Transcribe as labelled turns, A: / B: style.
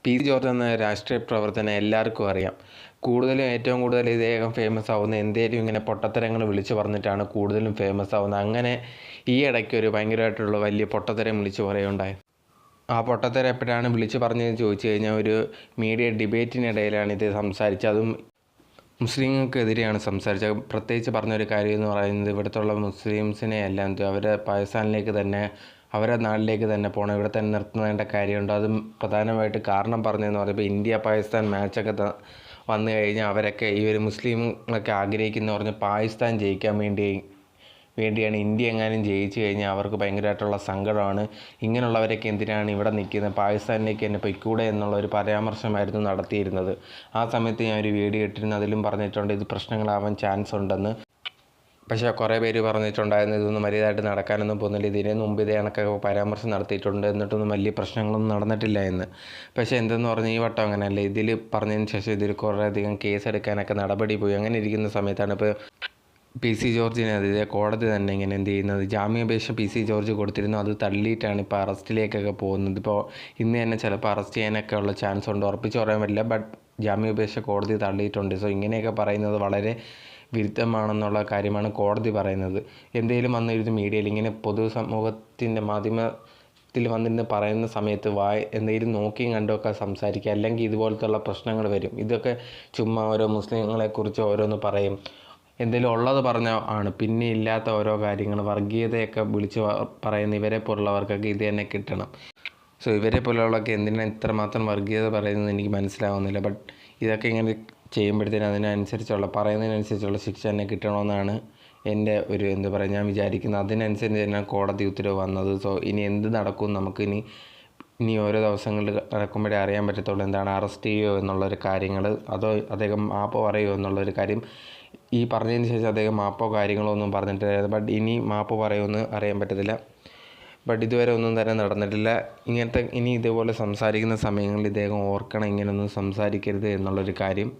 A: PC. George എന്ന രാഷ്ട്രീയ പ്രവർത്തനം എല്ലാവർക്കും അറിയാം. ഏറ്റവും കൂടുതൽ ഇദ്ദേഹം ഫേമസ് ആവുന്നത് എന്തേലും ഇങ്ങനെ പൊട്ടത്തരങ്ങൾ വിളിച്ചു പറഞ്ഞിട്ടാണ് കൂടുതലും ഫേമസ് ആവുന്നത്. അങ്ങനെ ഈ ഇടയ്ക്ക് ഒരു ഭയങ്കരമായിട്ടുള്ള വലിയ പൊട്ടത്തരം വിളിച്ചു പറയുകയുണ്ടായി. ആ പൊട്ടത്തരം എപ്പോഴാണ് വിളിച്ചു പറഞ്ഞതെന്ന് ചോദിച്ചു കഴിഞ്ഞാൽ ഒരു മീഡിയ ഡിബേറ്റിനിടയിലാണ് ഇത് സംസാരിച്ചത്. അതും മുസ്ലിങ്ങൾക്കെതിരെയാണ് സംസാരിച്ചത്. പ്രത്യേകിച്ച് പറഞ്ഞൊരു കാര്യം എന്ന് പറയുന്നത് ഇവിടുത്തുള്ള മുസ്ലിംസിനെ എല്ലാം അവരുടെ പാകിസ്ഥാനിലേക്ക് തന്നെ അവരുടെ നാട്ടിലേക്ക് തന്നെ പോകണം, ഇവിടെ തന്നെ നിർത്തുന്നതിൻ്റെ കാര്യമുണ്ട്. അതും പ്രധാനമായിട്ട് കാരണം പറഞ്ഞതെന്ന് പറയുമ്പോൾ ഇന്ത്യ പാകിസ്ഥാൻ മാച്ചൊക്കെ വന്നു കഴിഞ്ഞാൽ അവരൊക്കെ ഈ ഒരു മുസ്ലിങ്ങളൊക്കെ ആഗ്രഹിക്കുന്ന പറഞ്ഞ് പാകിസ്ഥാൻ ജയിക്കാൻ വേണ്ടിയാണ്. ഇന്ത്യ എങ്ങാനും ജയിച്ചു കഴിഞ്ഞാൽ അവർക്ക് ഭയങ്കരമായിട്ടുള്ള സങ്കടമാണ്. ഇങ്ങനെയുള്ളവരൊക്കെ എന്തിനാണ് ഇവിടെ നിൽക്കുന്നത്, പാകിസ്ഥാനിലേക്ക് തന്നെ പൊയ്ക്കൂടെ എന്നുള്ളൊരു പരാമർശമായിരുന്നു നടത്തിയിരുന്നത്. ആ സമയത്ത് ഞാൻ ഒരു വീഡിയോ ഇട്ടിരുന്നു, അതിലും പറഞ്ഞിട്ടുണ്ട് ഇത് പ്രശ്നങ്ങളാവാൻ ചാൻസ് ഉണ്ടെന്ന്. പക്ഷേ കുറേ പേര് പറഞ്ഞിട്ടുണ്ടായിരുന്നു ഇതൊന്നും മര്യാദയായിട്ട് നടക്കാനൊന്നും പോകുന്നില്ല, ഇതിന് മുമ്പ് ഇതേ കണക്കൊക്കെ പരാമർശം നടത്തിയിട്ടുണ്ട്, എന്നിട്ടൊന്നും വലിയ പ്രശ്നങ്ങളൊന്നും നടന്നിട്ടില്ല എന്ന്. പക്ഷേ എന്തെന്ന് പറഞ്ഞാൽ ഈ വട്ടം അങ്ങനെയല്ല. ഇതിൽ പറഞ്ഞതിന് ശേഷം ഇതിൽ കുറേയധികം കേസെടുക്കാനൊക്കെ നടപടി പോയി. അങ്ങനെ ഇരിക്കുന്ന സമയത്താണ് ഇപ്പോൾ പി.സി. ജോർജിനെതിരെ കോടതി തന്നെ ഇങ്ങനെ എന്ത് ചെയ്യുന്നത്, ജാമ്യാപേക്ഷ പി.സി. ജോർജ് കൊടുത്തിരുന്നു, അത് തള്ളിയിട്ടാണ് ഇപ്പോൾ അറസ്റ്റിലേക്കൊക്കെ പോകുന്നത്. ഇപ്പോൾ ഇന്ന് തന്നെ ചിലപ്പോൾ അറസ്റ്റ് ചെയ്യാനൊക്കെ ഉള്ള ചാൻസ് ഉണ്ട്, ഉറപ്പിച്ച് പറയാൻ പറ്റില്ല. ബട്ട് ജാമ്യാപേക്ഷ കോടതി തള്ളിയിട്ടുണ്ട്. സോ ഇങ്ങനെയൊക്കെ പറയുന്നത് വളരെ വിരുദ്ധമാണെന്നുള്ള കാര്യമാണ് കോടതി പറയുന്നത്. എന്തെങ്കിലും വന്നിരുന്ന് മീഡിയയിൽ ഇങ്ങനെ പൊതുസമൂഹത്തിൻ്റെ മാധ്യമത്തിൽ വന്നിരുന്ന് പറയുന്ന സമയത്ത് എന്തെങ്കിലും നോക്കിയും കണ്ടുമൊക്കെ സംസാരിക്കുക, അല്ലെങ്കിൽ ഇതുപോലത്തുള്ള പ്രശ്നങ്ങൾ വരും. ഇതൊക്കെ ചുമ്മാ ഓരോ മുസ്ലിങ്ങളെക്കുറിച്ച് ഓരോന്ന് പറയും, എന്തെങ്കിലും ഉള്ളത് പറഞ്ഞാൽ ആണ്. പിന്നെ ഇല്ലാത്ത ഓരോ കാര്യങ്ങൾ വർഗീയതയൊക്കെ വിളിച്ച് പറയുന്ന ഇവരെ പോലുള്ളവർക്കൊക്കെ ഇത് തന്നെ കിട്ടണം. സോ ഇവരെ പോലുള്ളവർക്ക് എന്തിനാണ് ഇത്രമാത്രം വർഗീയത പറയുന്നത് എനിക്ക് മനസ്സിലാവുന്നില്ല. ബട്ട് ഇതൊക്കെ ഇങ്ങനെ ചെയ്യുമ്പോഴത്തേനും പറയുന്നതിനനുസരിച്ചുള്ള ശിക്ഷ തന്നെ കിട്ടണമെന്നാണ് എൻ്റെ ഒരു ഞാൻ വിചാരിക്കുന്നത്. അതിനനുസരിച്ച് തന്നെ കോടതി ഉത്തരവ് വന്നത്. സോ ഇനി എന്ത് നടക്കും നമുക്ക് ഇനി ഓരോ ദിവസങ്ങളിൽ നടക്കുമ്പോഴേ അറിയാൻ പറ്റത്തുള്ളൂ. എന്താണ് അറസ്റ്റ് ചെയ്യുമോ എന്നുള്ളൊരു കാര്യങ്ങൾ, അതോ അദ്ദേഹം മാപ്പ് പറയുമോ എന്നുള്ളൊരു കാര്യം. ഈ പറഞ്ഞതിന് ശേഷം അദ്ദേഹം മാപ്പോ കാര്യങ്ങളോ ഒന്നും പറഞ്ഞിട്ടില്ല. ബട്ട് ഇനി മാപ്പ് പറയുമെന്ന് അറിയാൻ പറ്റത്തില്ല. ബട്ട് ഇതുവരെ ഒന്നും തന്നെ നടന്നിട്ടില്ല. ഇനി ഇതുപോലെ സംസാരിക്കുന്ന സമയങ്ങളിൽ ഇദ്ദേഹം ഓർക്കണം, ഇങ്ങനെയൊന്നും സംസാരിക്കരുത് എന്നുള്ളൊരു കാര്യം.